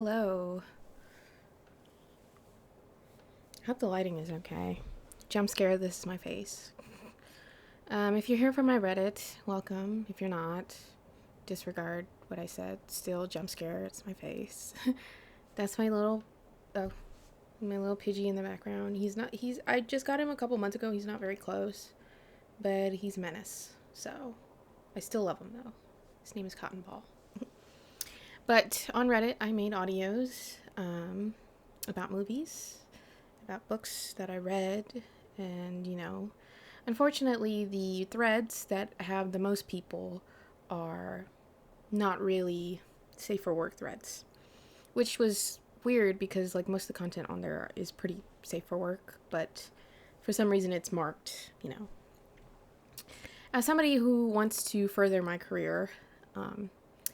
Hello. I hope the lighting is okay. Jump scare, this is my face. If you're here from my Reddit, welcome. If you're not, disregard what I said. Still, jump scare, it's my face. That's oh, my little Pidgey in the background. I just got him a couple months ago. He's not very close, but he's a menace. So, I still love him though. His name is Cotton Ball. But on Reddit, I made audios about movies, about books that I read, and unfortunately, the threads that have the most people are not really safe for work threads, which was weird because like most of the content on there is pretty safe for work, but for some reason it's marked. As somebody who wants to further my career,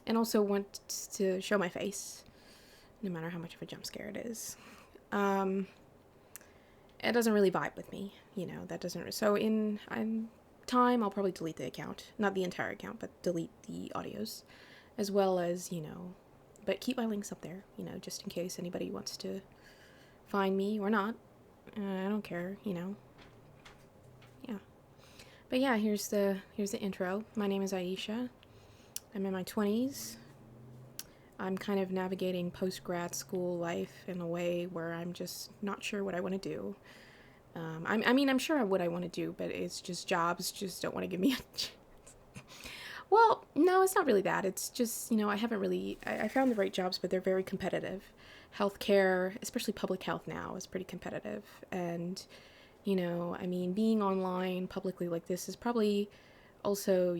and also wants to show my face, no matter how much of a jump scare it is. It doesn't really vibe with me, that doesn't. So in time, I'll probably delete the account. Not the entire account, but delete the audios. As well as, but keep my links up there, just in case anybody wants to find me or not. I don't care. Yeah. But yeah, here's the intro. My name is Aisha. I'm in my 20s. I'm kind of navigating post-grad school life in a way where I'm just not sure what I want to do. I'm sure what I want to do, but it's just jobs just don't want to give me a chance. Well, no, it's not really that. It's just, I haven't really, I found the right jobs, but they're very competitive. Healthcare, especially public health now, is pretty competitive. And, being online publicly like this is probably also,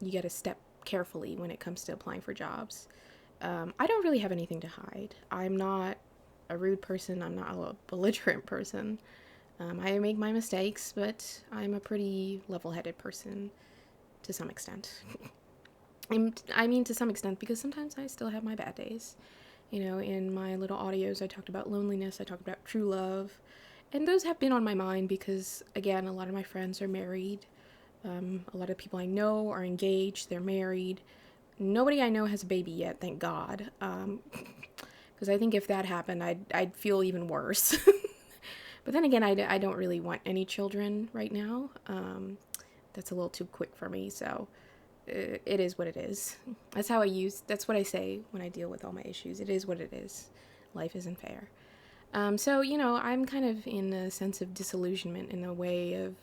you got to step carefully when it comes to applying for jobs. I don't really have anything to hide. I'm not a rude person. I'm not a belligerent person. I make my mistakes, but I'm a pretty level-headed person to some extent. I mean to some extent because sometimes I still have my bad days. In my little audios, I talked about loneliness. I talked about true love. And those have been on my mind because, again, a lot of my friends are married. A lot of people I know are engaged, they're married. Nobody I know has a baby yet, thank God. Because I think if that happened, I'd feel even worse. But then again, I don't really want any children right now. That's a little too quick for me, so it is what it is. That's what I say when I deal with all my issues. It is what it is. Life isn't fair. So, I'm kind of in a sense of disillusionment in a way of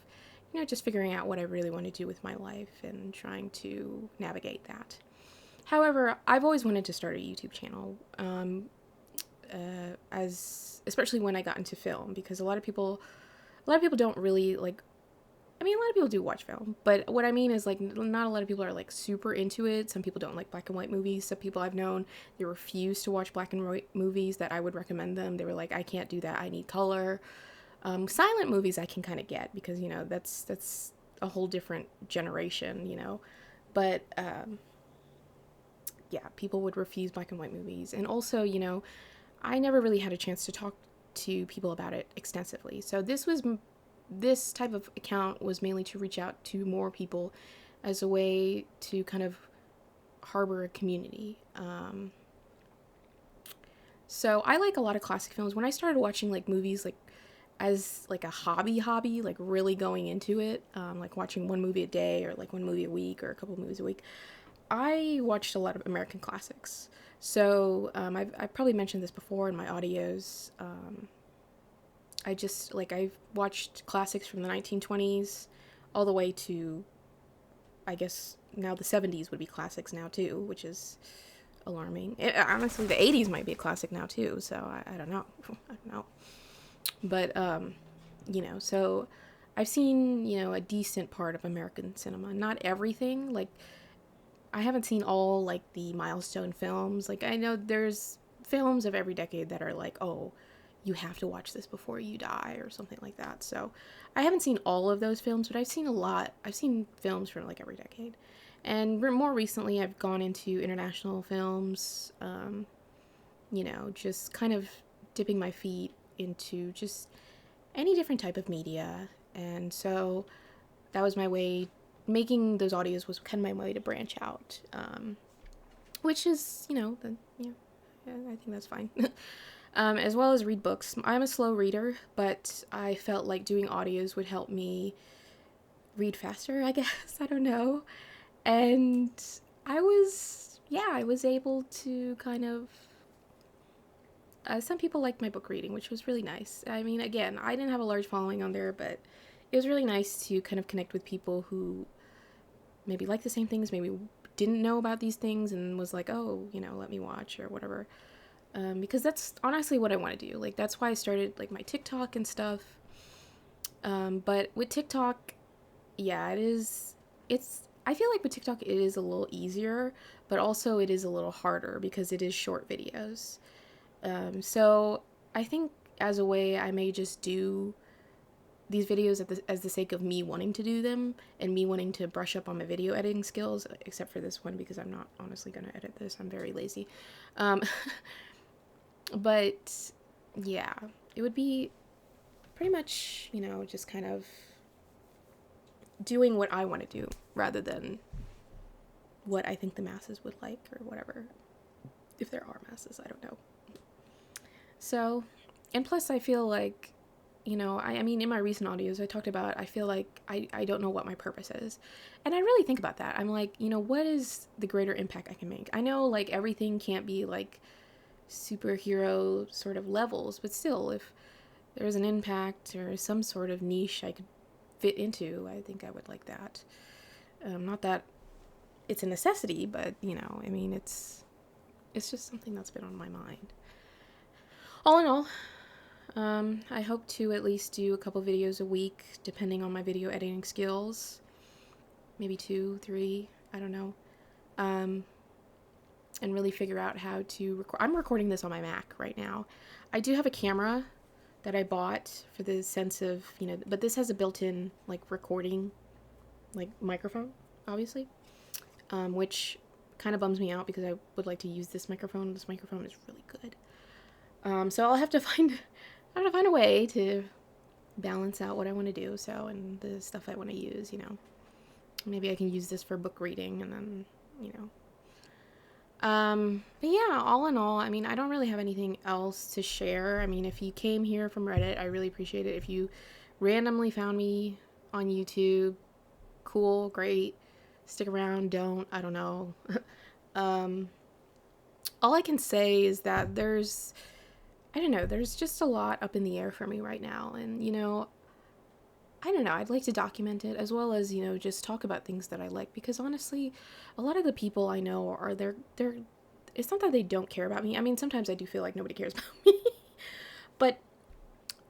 just figuring out what I really want to do with my life and trying to navigate that. However, I've always wanted to start a YouTube channel, especially when I got into film, because a lot of people don't really like. I mean, a lot of people do watch film, but what I mean is like not a lot of people are like super into it. Some people don't like black and white movies. Some people I've known, they refuse to watch black and white movies that I would recommend them. They were like, I can't do that. I need color. Silent movies I can kind of get because that's a whole different generation. But yeah, people would refuse black and white movies, and also I never really had a chance to talk to people about it extensively. So this type of account was mainly to reach out to more people as a way to kind of harbor a community. So I like a lot of classic films. When I started watching like movies like as like a hobby, like really going into it, like watching one movie a day or like one movie a week or a couple movies a week, I watched a lot of American classics. So I've probably mentioned this before in my audios. I've watched classics from the 1920s all the way to, I guess, now the 70s would be classics now too, which is alarming. Honestly, the 80s might be a classic now too, so I don't know. I don't know. But, so I've seen, a decent part of American cinema. Not everything. Like, I haven't seen all, like, the milestone films. Like, I know there's films of every decade that are like, oh, you have to watch this before you die or something like that. So I haven't seen all of those films, but I've seen a lot. I've seen films from, like, every decade. And more recently, I've gone into international films, just kind of dipping my feet into just any different type of media. And so that was my way. Making those audios was kind of my way to branch out. which is, yeah, I think that's fine. As well as read books. I'm a slow reader, but I felt like doing audios would help me read faster, I guess. I don't know. And I was able to kind of. Some people liked my book reading, which was really nice. I mean, again, I didn't have a large following on there, but it was really nice to kind of connect with people who maybe like the same things, maybe didn't know about these things, and was like, oh, let me watch or whatever. Because that's honestly what I want to do. Like, that's why I started like my TikTok and stuff. But with TikTok, yeah, it is. I feel like with TikTok it is a little easier, but also it is a little harder because it is short videos. So I think as a way I may just do these videos as the sake of me wanting to do them and me wanting to brush up on my video editing skills, except for this one because I'm not honestly going to edit this. I'm very lazy. Um, but yeah, it would be pretty much, just kind of doing what I want to do rather than what I think the masses would like or whatever. If there are masses, I don't know. So, and plus I feel like, I mean, in my recent audios, I talked about, I feel like I don't know what my purpose is. And I really think about that. I'm like, what is the greater impact I can make? I know, like, everything can't be, like, superhero sort of levels, but still, if there's an impact or some sort of niche I could fit into, I think I would like that. Not that it's a necessity, but, I mean, it's just something that's been on my mind. All in all, I hope to at least do a couple videos a week, depending on my video editing skills. Maybe 2, 3, I don't know. And really figure out how to record. I'm recording this on my Mac right now. I do have a camera that I bought for the sense of, but this has a built-in, like, recording, like, microphone, obviously, which kind of bums me out because I would like to use this microphone. This microphone is really good. So I'll have to find a way to balance out what I want to do. So, and the stuff I want to use, maybe I can use this for book reading and then, but yeah, all in all, I mean, I don't really have anything else to share. I mean, if you came here from Reddit, I really appreciate it. If you randomly found me on YouTube, cool, great. Stick around, don't, I don't know. All I can say is that there's just a lot up in the air for me right now. And, I don't know, I'd like to document it as well as, just talk about things that I like. Because honestly, a lot of the people I know they're it's not that they don't care about me. I mean, sometimes I do feel like nobody cares about me. But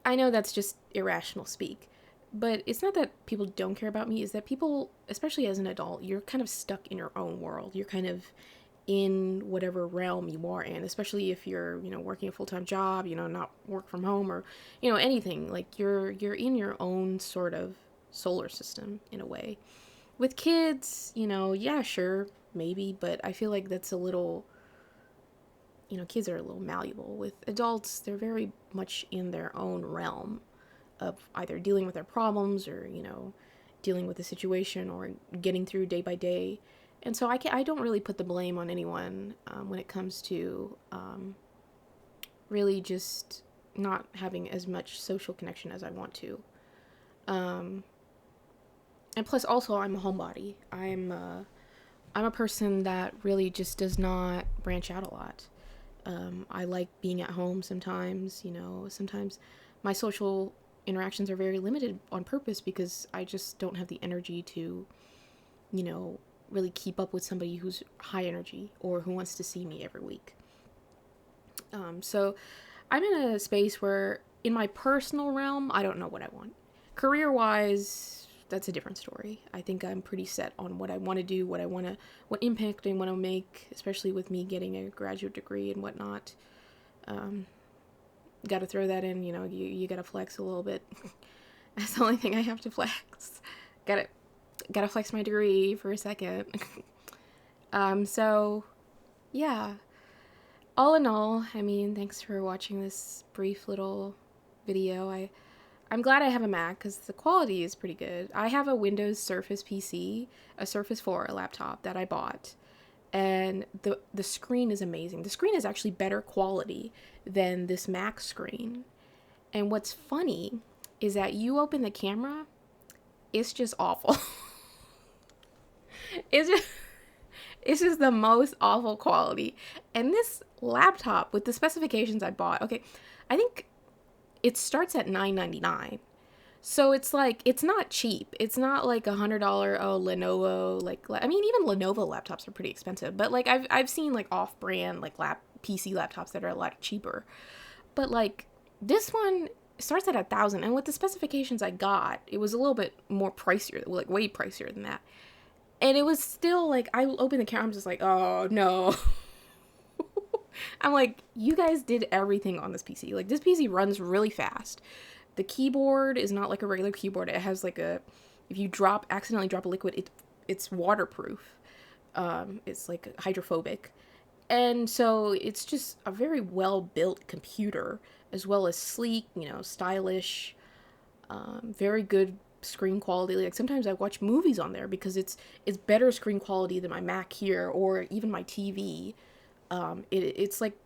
I know that's just irrational speak. But it's not that people don't care about me, it's that people, especially as an adult, you're kind of stuck in your own world. You're kind of in whatever realm you are in, especially if you're, working a full-time job, not work from home or, anything. Like, you're in your own sort of solar system in a way. With kids, yeah, sure, maybe, but I feel like that's a little, kids are a little malleable. With adults, they're very much in their own realm of either dealing with their problems or, dealing with the situation or getting through day by day. And so I don't really put the blame on anyone when it comes to really just not having as much social connection as I want to. And plus, also, I'm a homebody. I'm a person that really just does not branch out a lot. I like being at home sometimes. Sometimes my social interactions are very limited on purpose because I just don't have the energy to, really keep up with somebody who's high energy or who wants to see me every week. So I'm in a space where in my personal realm, I don't know what I want. Career-wise, that's a different story. I think I'm pretty set on what I want to do, what impact I want to make, especially with me getting a graduate degree and whatnot. Got to throw that in, you got to flex a little bit. That's the only thing I have to flex. Gotta flex my degree for a second. So, yeah. All in all, I mean, thanks for watching this brief little video. I'm glad I have a Mac because the quality is pretty good. I have a Windows Surface PC, a Surface 4 laptop that I bought. and the screen is amazing. The screen is actually better quality than this Mac screen. And what's funny is that you open the camera, it's just awful. it's just it's just the most awful quality. And this laptop with the specifications I bought, okay, I think it starts at $9.99. So it's like, it's not cheap. It's not like $100, Lenovo, like, I mean, even Lenovo laptops are pretty expensive, but like I've seen like off-brand like PC laptops that are a lot cheaper. But like this one starts at 1,000, and with the specifications I got, it was a little bit more pricier, like way pricier than that. And it was still like, I opened the camera, I'm just like, oh no. I'm like, you guys did everything on this PC. Like, this PC runs really fast. The keyboard is not like a regular keyboard. It has like a, if you accidentally drop a liquid, it's waterproof. It's like hydrophobic. And so it's just a very well-built computer, as well as sleek, stylish, very good screen quality. Like, sometimes I watch movies on there because it's better screen quality than my Mac here, or even my TV. It's like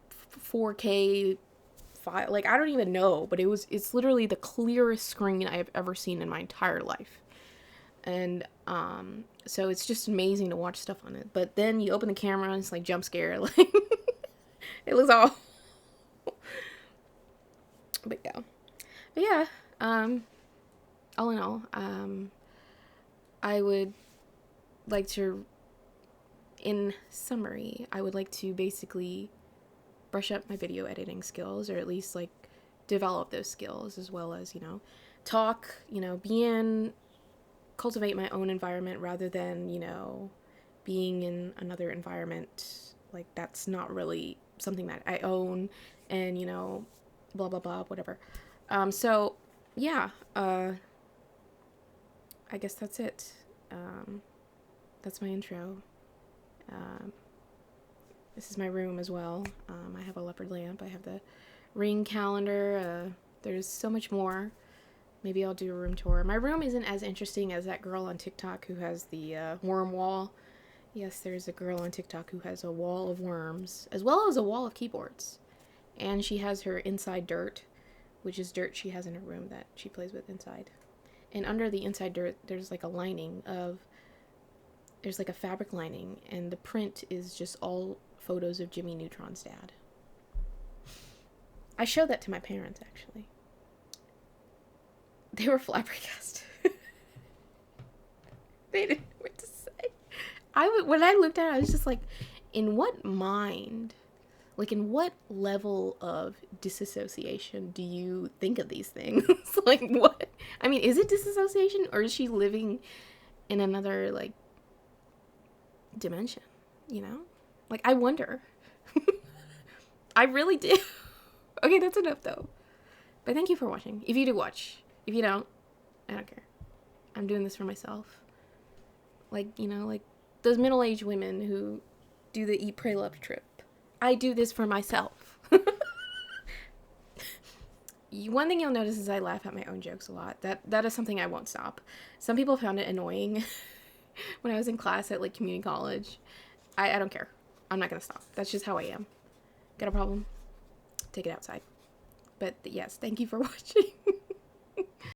4K, like, I don't even know, but it's literally the clearest screen I have ever seen in my entire life. And so it's just amazing to watch stuff on it. But then you open the camera and it's like jump scare, like it looks all but yeah, all in all, I would like to, in summary, I would like to basically brush up my video editing skills, or at least like develop those skills, as well as, talk, cultivate my own environment rather than, being in another environment. Like, that's not really something that I own, and, blah, blah, blah, whatever. So yeah, I guess that's it. That's my intro. This is my room as well. I have a leopard lamp. I have the ring calendar. There's so much more. Maybe I'll do a room tour. My room isn't as interesting as that girl on TikTok who has the worm wall. Yes, there's a girl on TikTok who has a wall of worms, as well as a wall of keyboards. And she has her inside dirt, which is dirt she has in her room that she plays with inside. And under the inside dirt, there's like a fabric lining, and the print is just all photos of Jimmy Neutron's dad. I showed that to my parents, actually. They were flabbergasted. They didn't know what to say. When I looked at it, I was just like, in what mind, like, in what level of disassociation do you think of these things? Like, what? I mean, is it disassociation, or is she living in another, like, dimension, Like, I wonder. I really do. Okay, that's enough, though. But thank you for watching. If you do watch. If you don't, I don't care. I'm doing this for myself. Like, like those middle-aged women who do the Eat, Pray, Love trip. I do this for myself. One thing you'll notice is I laugh at my own jokes a lot. That is something I won't stop. Some people found it annoying when I was in class at, like, community college. I don't care. I'm not gonna stop. That's just how I am. Got a problem? Take it outside. But yes, thank you for watching.